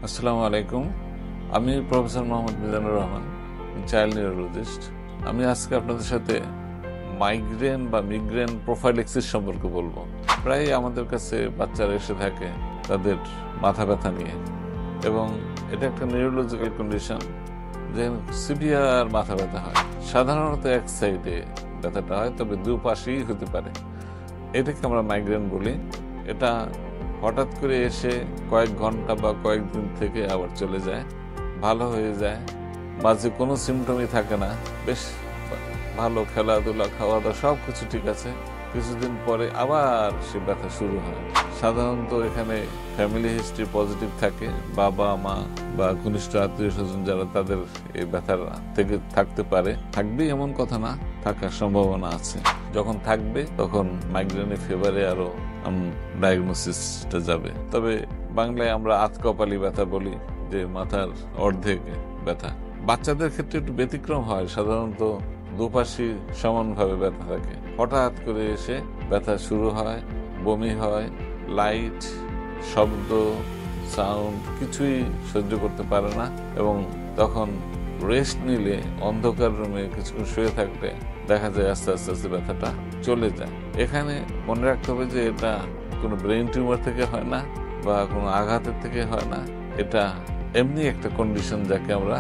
আসসালামু আলাইকুম। আমি professor Mohammad Mizanur Rahman, child neurologist. আমি আজকে আপনাদের সাথে মাইগ্রেন বা মিগ্রেন প্রোফাইলেক্সিস সম্পর্কে বলবো। প্রায় আমাদের কাছে বাচ্চারা এসে থাকে তাদের মাথা ব্যথা নিয়ে, এবং এটা একটা নিউরোলজিক্যাল কন্ডিশন, যে সিভিয়ার মাথা ব্যথা হয়। সাধারণত এক সাইডে ব্যথাটা হয়, তবে দুপাশেই হতে পারে। এটাকে আমরা মাইগ্রেন বলি। এটা হঠাৎ করে এসে কয়েক ঘন্টা বা কয়েকদিন থেকে আবার চলে যায়, ভালো হয়ে যায়, মাঝে কোনো সিমটমই থাকে না, বেশ ভালো, খেলাধুলা, খাওয়া দাওয়া সব কিছু ঠিক আছে। কিছুদিন পরে আবার সে ব্যথা শুরু হয়। সাধারণত এখানে ফ্যামিলি হিস্ট্রি পজিটিভ থাকে, বাবা মা বা ঘনিষ্ঠ আত্মীয় স্বজন যারা, তাদের এই ব্যথার থেকে থাকতে পারে। থাকবে এমন কথা না, থাকার সম্ভাবনা আছে। যখন থাকবে তখন মাইগ্রেনের ফেভারে আরো ডায়াগনোসিসটা যাবে। তবে বাংলায় আমরা আধকপালি ব্যথা বলি, যে মাথার অর্ধেক ব্যথা। বাচ্চাদের ক্ষেত্রে একটু ব্যতিক্রম হয়, সাধারণত দুপাশে সমানভাবে ব্যথা থাকে। হঠাৎ করে এসে ব্যথা শুরু হয়, বমি হয়, লাইট, শব্দ, সাউন্ড কিছুই সহ্য করতে পারে না, এবং তখন রেস্ট নিলে, অন্ধকার রুমে কিছুক্ষণ শুয়ে থাকলে দেখা যায় আস্তে আস্তে আস্তে ব্যথাটা চলে যায়। এখানে মনে রাখতে হবে যে এটা কোনো ব্রেন টিউমার থেকে হয় না বা কোনো আঘাতের থেকে হয় না, এটা এমনি একটা কন্ডিশন যাকে আমরা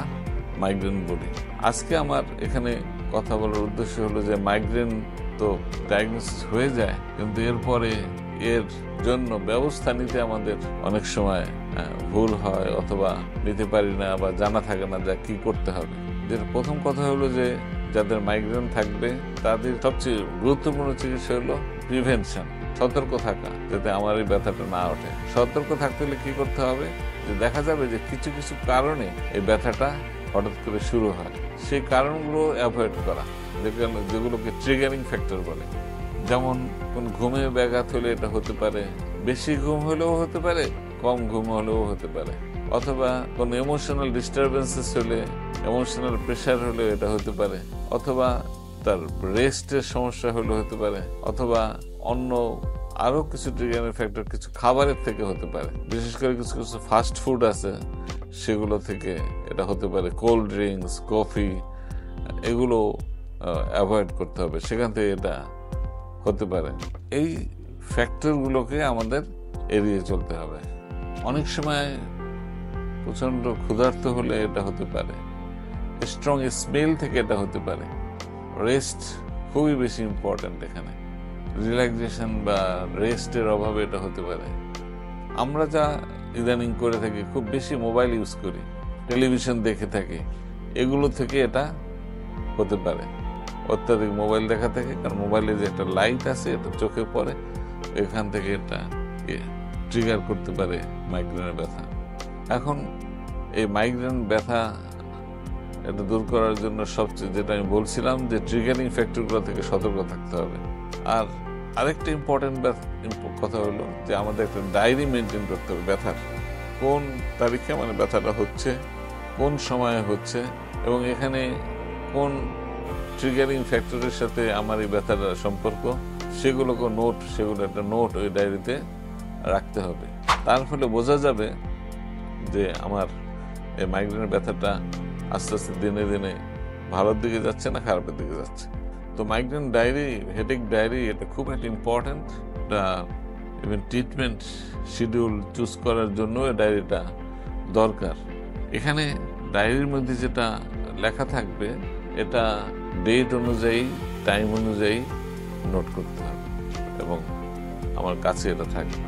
মাইগ্রেন বলি। আজকে আমার এখানে কথা বলার উদ্দেশ্য হলো যে মাইগ্রেন তো ডায়াগনোসিস হয়ে যায়, কিন্তু এরপরে এর জন্য ব্যবস্থা নিতে আমাদের অনেক সময় ভুল হয়, অথবা নিতে পারি না বা জানা থাকে না যা কি করতে হবে। যেটা প্রথম কথা হলো যে যাদের মাইগ্রেন থাকবে তাদের সবচেয়ে গুরুত্বপূর্ণ চিকিৎসা হলো প্রিভেনশন, সতর্ক থাকা, যাতে আমার এই ব্যথাটা না ওঠে। সতর্ক থাকতে হলে কি করতে হবে, যে দেখা যাবে যে কিছু কিছু কারণে এই ব্যথাটা হঠাৎ করে শুরু হয়, সেই কারণগুলো অ্যাভয়েড করা, যেগুলোকে ট্রিগারিং ফ্যাক্টর বলে। যেমন কোন ঘুমে ব্যাঘাত হলে এটা হতে পারে, বেশি ঘুম হলেও হতে পারে, কম ঘুম হলেও হতে পারে, অথবা কোন ইমোশনাল ডিস্টারবেন্সেস হলে, ইমোশনাল প্রেশার হলে এটা হতে পারে, অথবা তার রেস্টের সমস্যা হলে হতে পারে, অথবা অন্য আরো কিছু ট্রিগারিং ফ্যাক্টর কিছু খাবারের থেকে হতে পারে। বিশেষ করে কিছু কিছু ফাস্ট ফুড আছে, সেগুলো থেকে এটা হতে পারে। কোল্ড ড্রিঙ্কস, কফি, এগুলো অ্যাভয়েড করতে হবে, সেখান থেকে এটা হতে পারে। এই ফ্যাক্টরগুলোকে আমাদের এড়িয়ে চলতে হবে। অনেক সময় প্রচন্ড ক্ষুধার্ত হলে এটা হতে পারে, স্ট্রং স্মেল থেকে এটা হতে পারে। রেস্ট খুবই বেশি ইম্পর্টেন্ট এখানে, রিল্যাক্সেশন বা রেস্টের অভাবে এটা হতে পারে। আমরা যা ইদানিং করে থাকি, খুব বেশি মোবাইল ইউজ করি, টেলিভিশন দেখে থাকি, এগুলো থেকে এটা হতে পারে। অত্যাধিক মোবাইল দেখা থেকে, কারণ মোবাইলে যে একটা লাইট আছে এটা চোখে পড়ে, এখান থেকে এটা ট্রিগার করতে পারে মাইগ্রেনের ব্যথা। এখন এই মাইগ্রেন ব্যথা এটা দূর করার জন্য সবচেয়ে যেটা আমি বলছিলাম, যে ট্রিগারিং ফ্যাক্টরগুলো থেকে সতর্ক থাকতে হবে। আর আরেকটা ইম্পর্টেন্ট কথা হলো যে আমাদের একটা ডায়েরি মেনটেন করতে হবে, ব্যথার কোন তারিখে মানে ব্যথাটা হচ্ছে, কোন সময়ে হচ্ছে, এবং এখানে কোন ট্রিগারিং ফ্যাক্টরের সাথে আমার এই ব্যথার সম্পর্ক, সেগুলোকে সেগুলো একটা নোট ওই ডায়েরিতে রাখতে হবে। তার ফলে বোঝা যাবে যে আমার এই মাইগ্রেনের ব্যথাটা আস্তে আস্তে দিনে দিনে ভালোর দিকে যাচ্ছে না খারাপের দিকে যাচ্ছে। তো মাইগ্রেন ডায়েরি, হেডেক ডায়েরি, এটা খুব একটা ইম্পর্টেন্ট। এটা ইভেন ট্রিটমেন্ট শিডিউল চুজ করার জন্য এই ডায়েরিটা দরকার। এখানে ডায়েরির মধ্যে যেটা লেখা থাকবে, এটা ডেট অনুযায়ী, টাইম অনুযায়ী নোট করতে হবে, এবং আমার কাছে এটা থাকবে।